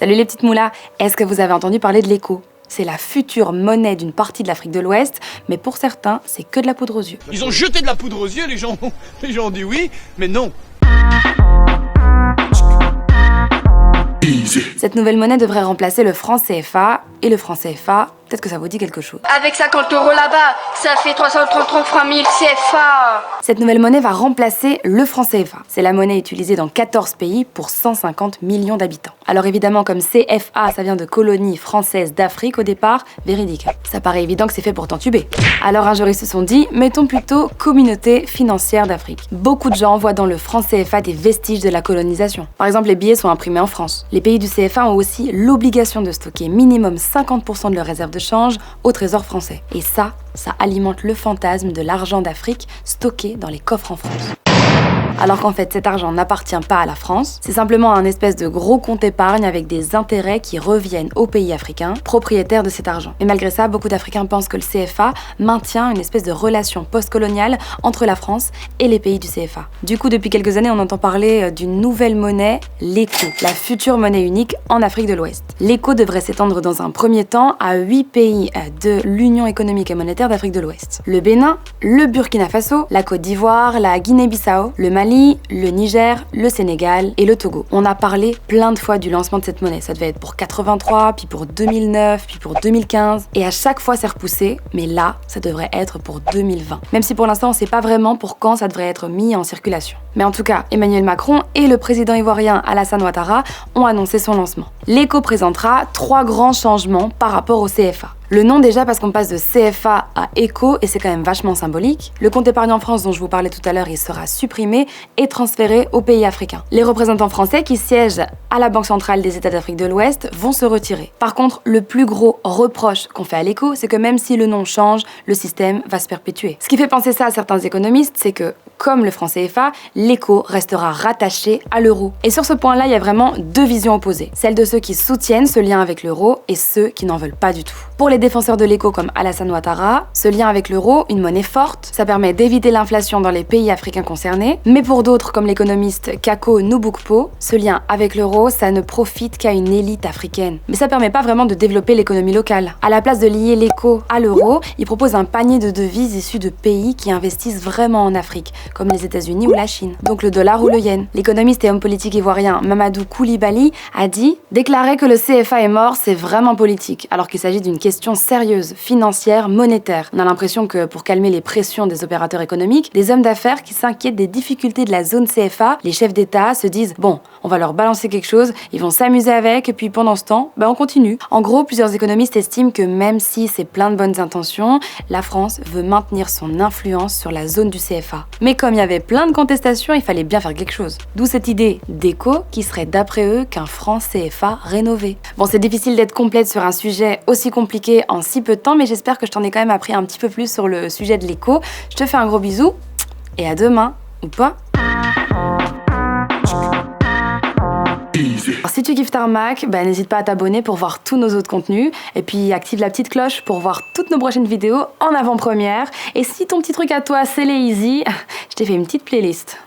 Salut les petites moulas, est-ce que vous avez entendu parler de l'éco? C'est la future monnaie d'une partie de l'Afrique de l'Ouest, mais pour certains, c'est que de la poudre aux yeux. Ils ont jeté de la poudre aux yeux, les gens ont dit oui, mais non. Cette nouvelle monnaie devrait remplacer le franc CFA, et le franc CFA, peut-être que ça vous dit quelque chose. Avec 50 € là-bas, ça fait 333 000 CFA. Cette nouvelle monnaie va remplacer le franc CFA. C'est la monnaie utilisée dans 14 pays pour 150 millions d'habitants. Alors évidemment, comme CFA, ça vient de colonies françaises d'Afrique au départ, véridique. Ça paraît évident que c'est fait pour t'entuber. Alors un jour ils se sont dit, mettons plutôt communauté financière d'Afrique. Beaucoup de gens voient dans le franc CFA des vestiges de la colonisation. Par exemple, les billets sont imprimés en France. Les pays du CFA ont aussi l'obligation de stocker minimum 50% de leurs réserves de change au trésor français. Et ça alimente le fantasme de l'argent d'Afrique stocké dans les coffres en France. Alors qu'en fait, cet argent n'appartient pas à la France, c'est simplement un espèce de gros compte épargne avec des intérêts qui reviennent aux pays africains, propriétaires de cet argent. Mais malgré ça, beaucoup d'Africains pensent que le CFA maintient une espèce de relation postcoloniale entre la France et les pays du CFA. Du coup, depuis quelques années, on entend parler d'une nouvelle monnaie, l'ECO, la future monnaie unique en Afrique de l'Ouest. L'ECO devrait s'étendre dans un premier temps à 8 pays de l'Union économique et monétaire d'Afrique de l'Ouest. Le Bénin, le Burkina Faso, la Côte d'Ivoire, la Guinée-Bissau, le Mali, le Niger, le Sénégal et le Togo. On a parlé plein de fois du lancement de cette monnaie. Ça devait être pour 83, puis pour 2009, puis pour 2015. Et à chaque fois, c'est repoussé. Mais là, ça devrait être pour 2020. Même si pour l'instant, on ne sait pas vraiment pour quand ça devrait être mis en circulation. Mais en tout cas, Emmanuel Macron et le président ivoirien Alassane Ouattara ont annoncé son lancement. L'ECO présentera 3 grands changements par rapport au CFA. Le nom déjà parce qu'on passe de CFA à ECO et c'est quand même vachement symbolique. Le compte épargne en France dont je vous parlais tout à l'heure, il sera supprimé et transféré aux pays africains. Les représentants français qui siègent à la Banque centrale des États d'Afrique de l'Ouest vont se retirer. Par contre, le plus gros reproche qu'on fait à l'ECO, c'est que même si le nom change, le système va se perpétuer. Ce qui fait penser ça à certains économistes, c'est que, comme le franc CFA, l'ECO restera rattaché à l'euro. Et sur ce point-là, il y a vraiment 2 visions opposées. Celle de ceux qui soutiennent ce lien avec l'euro et ceux qui n'en veulent pas du tout. Pour les défenseurs de l'ECO comme Alassane Ouattara, ce lien avec l'euro, une monnaie forte, ça permet d'éviter l'inflation dans les pays africains concernés. Mais pour d'autres, comme l'économiste Kako Nubukpo, ce lien avec l'euro, ça ne profite qu'à une élite africaine. Mais ça permet pas vraiment de développer l'économie locale. À la place de lier l'ECO à l'euro, il propose un panier de devises issues de pays qui investissent vraiment en Afrique, comme les États-Unis ou la Chine. Donc le dollar ou le yen. L'économiste et homme politique ivoirien Mamadou Koulibaly a dit « Déclarer que le CFA est mort, c'est vraiment politique, alors qu'il s'agit d'une question sérieuse, financière, monétaire. On a l'impression que pour calmer les pressions des opérateurs économiques, des hommes d'affaires qui s'inquiètent des difficultés de la zone CFA, les chefs d'État se disent « Bon, on va leur balancer quelque chose, ils vont s'amuser avec, et puis pendant ce temps, on continue. » En gros, plusieurs économistes estiment que même si c'est plein de bonnes intentions, la France veut maintenir son influence sur la zone du CFA. Mais comme il y avait plein de contestations, il fallait bien faire quelque chose. D'où cette idée d'ECO qui serait d'après eux qu'un franc CFA rénové. Bon, c'est difficile d'être complète sur un sujet aussi compliqué en si peu de temps, mais j'espère que je t'en ai quand même appris un petit peu plus sur le sujet de l'ECO. Je te fais un gros bisou et à demain, ou pas. Alors, si tu kiffes Tarmac, n'hésite pas à t'abonner pour voir tous nos autres contenus et puis active la petite cloche pour voir toutes nos prochaines vidéos en avant-première. Et si ton petit truc à toi c'est les easy, je t'ai fait une petite playlist.